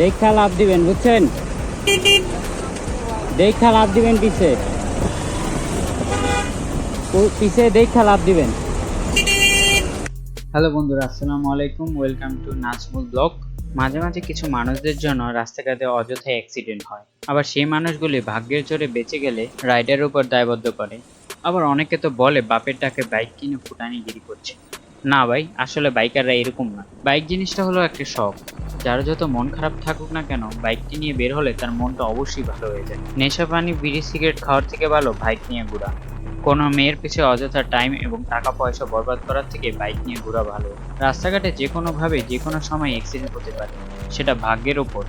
দেখা লাভ দিবেন, বুঝছেন? দেখা লাভ দিবেন, পিছে পিছে দেখা লাভ দিবেন। হ্যালো বন্ধুরা, আসসালামু আলাইকুম, ওয়েলকাম টু নাজমুল ব্লগ। মাঝে মাঝে কিছু মানুষদের জন্য রাস্তাঘাটে অযথা অ্যাক্সিডেন্ট হয়, আবার সেই মানুষগুলি ভাগ্যের জোরে বেঁচে গেলে রাইডারের উপর দায়বদ্ধ করে। আবার অনেকে তো বলে বাপের টাকে বাইক কিনে ফুটানিগিরি করছে। না ভাই, আসলে বাইকাররা এরকম না। বাইক জিনিসটা হলো একটা শখ। যার যত মন খারাপ থাকুক না কেন, বাইকটি নিয়ে বের হলে তার মনটা অবশ্যই ভালো হয়ে যায়। নেশা পানি বিড়ি সিগারেট খাওয়ার থেকে ভালো বাইক নিয়ে ঘোরা। কোনো মেয়ের পিছে অযথা টাইম এবং টাকা পয়সা বরবাদ করার থেকে বাইক নিয়ে ঘোরা ভালো। রাস্তাঘাটে যে কোনোভাবে যে কোনো সময় অ্যাক্সিডেন্ট হতে পারে, সেটা ভাগ্যের ওপর।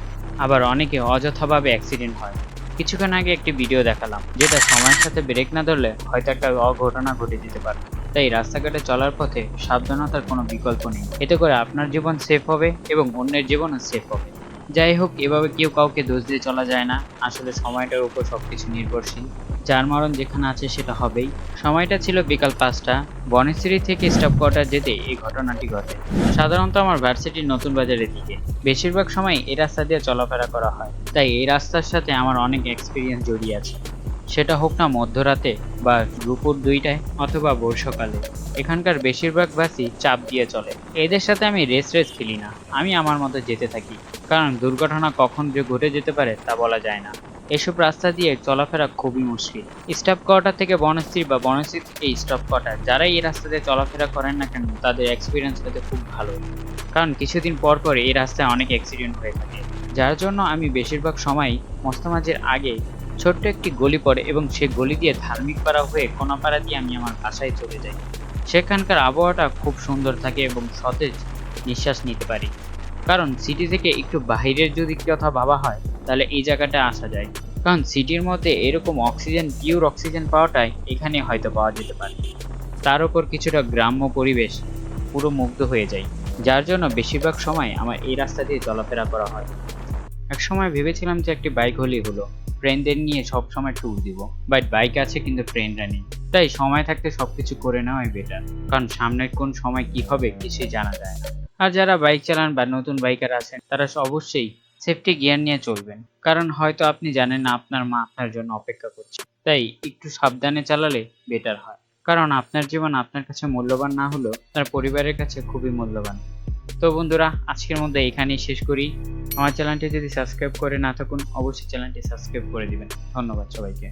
আবার অনেকে অযথাভাবে অ্যাক্সিডেন্ট হয়। কিছুক্ষণ আগে একটি ভিডিও দেখালাম, যেটা সময়ের সাথে ব্রেক না ধরলে হয়তো একটা অঘটনা ঘটে যেতে পারে। তাই রাস্তাঘাটে চলার পথে সাবধানতার কোনো বিকল্প নেই। এতে করে আপনার জীবন সেফ হবে এবং অন্যের জীবনও সেফ হবে। যাই হোক, এভাবে কেউ কাউকে দোষ দিয়ে চলা যায় না। আসলে সময়টার উপর সবকিছু নির্ভরশীল। যার মরণ যেখানে আছে সেটা হবেই। সময়টা ছিল বিকাল 5টা। বনেশ্রী থেকে স্টাফ কোয়ার্টার যেতে এই ঘটনাটি ঘটে। সাধারণত আমার ভার্সিটির নতুন বাজারের দিকে। বেশিরভাগ সময় এই রাস্তা দিয়ে চলাফেরা করা হয়, তাই এই রাস্তার সাথে আমার অনেক এক্সপিরিয়েন্স জড়িয়ে আছে। সেটা হোক না মধ্যরাতে বা দুপুর 2টায় অথবা ভোর সকালে। এখানকার বেশিরভাগ বাসই চাপ দিয়ে চলে। এদের সাথে আমি রেস খেলি না, আমি আমার মতো যেতে থাকি। কারণ দুর্ঘটনা কখন যে ঘটে যেতে পারে তা বলা যায় না। এসব রাস্তা দিয়ে চলাফেরা খুবই মুশকিল। স্টাফ কোয়ার্টার থেকে বনশ্রী বা বনশ্রী থেকে স্টাফ কোয়ার্টার, যারাই এই রাস্তা দিয়ে চলাফেরা করেন না কেন, তাদের এক্সপিরিয়েন্স হতে খুব ভালো। কারণ কিছুদিন পর পর এই রাস্তায় অনেক অ্যাক্সিডেন্ট হয়ে থাকে। যার জন্য আমি বেশিরভাগ সময় মোস্তামাজের আগে ছোট্ট একটি গলি পড়ে এবং সে গলি দিয়ে ধার্মিক পাড়া হয়ে কোনাপাড়া দিয়ে আমি আমার বাসায় চলে যাই। সেখানকার আবহাওয়াটা খুব সুন্দর থাকে এবং সতেজ নিঃশ্বাস নিতে পারি। কারণ সিটি থেকে একটু বাইরের যদি কথা ভাবা হয়, তাহলে এই জায়গাটা আসা যায়। কারণ সিটির মধ্যে এরকম অক্সিজেন, পিওর অক্সিজেন পাওয়াটাই এখানে হয়তো পাওয়া যেতে পারে। তার উপর কিছুটা গ্রাম্য পরিবেশ, পুরো মুগ্ধ হয়ে যায়। যার জন্য বেশিরভাগ সময় আমার এই রাস্তা দিয়ে চলাফেরা করা হয়। এক সময় ভেবেছিলাম যে একটি বাইক হলেই হলো, ফ্রেন্ডদের নিয়ে সব সময় ট্যুর দিব। বাট বাইক আছে কিন্তু ফ্রেন্ডরা নেই। তাই সময় থাকতে সবকিছু করে নেওয়াই বেটার। কারণ সামনের কোন সময় কি হবে কিছুই জানা যায় না। আর যারা বাইক চালান বা নতুন বাইকার আছেন, তারা অবশ্যই সেফটি গিয়ার নিয়ে চলবেন। কারণ হয়তো আপনি জানেন না আপনার মা আপনার জন্য অপেক্ষা করছে। তাই একটু সাবধানে চালালে বেটার হয়। কারণ আপনার জীবন আপনার কাছে মূল্যবান না হলেও তার পরিবারের কাছে খুবই মূল্যবান। তো বন্ধুরা, আজকের মধ্যে এখানেই শেষ করি। আমার চ্যানেলটি যদি সাবস্ক্রাইব করে না থাকুন, অবশ্যই চ্যানেলটি সাবস্ক্রাইব করে দিবেন। ধন্যবাদ সবাইকে।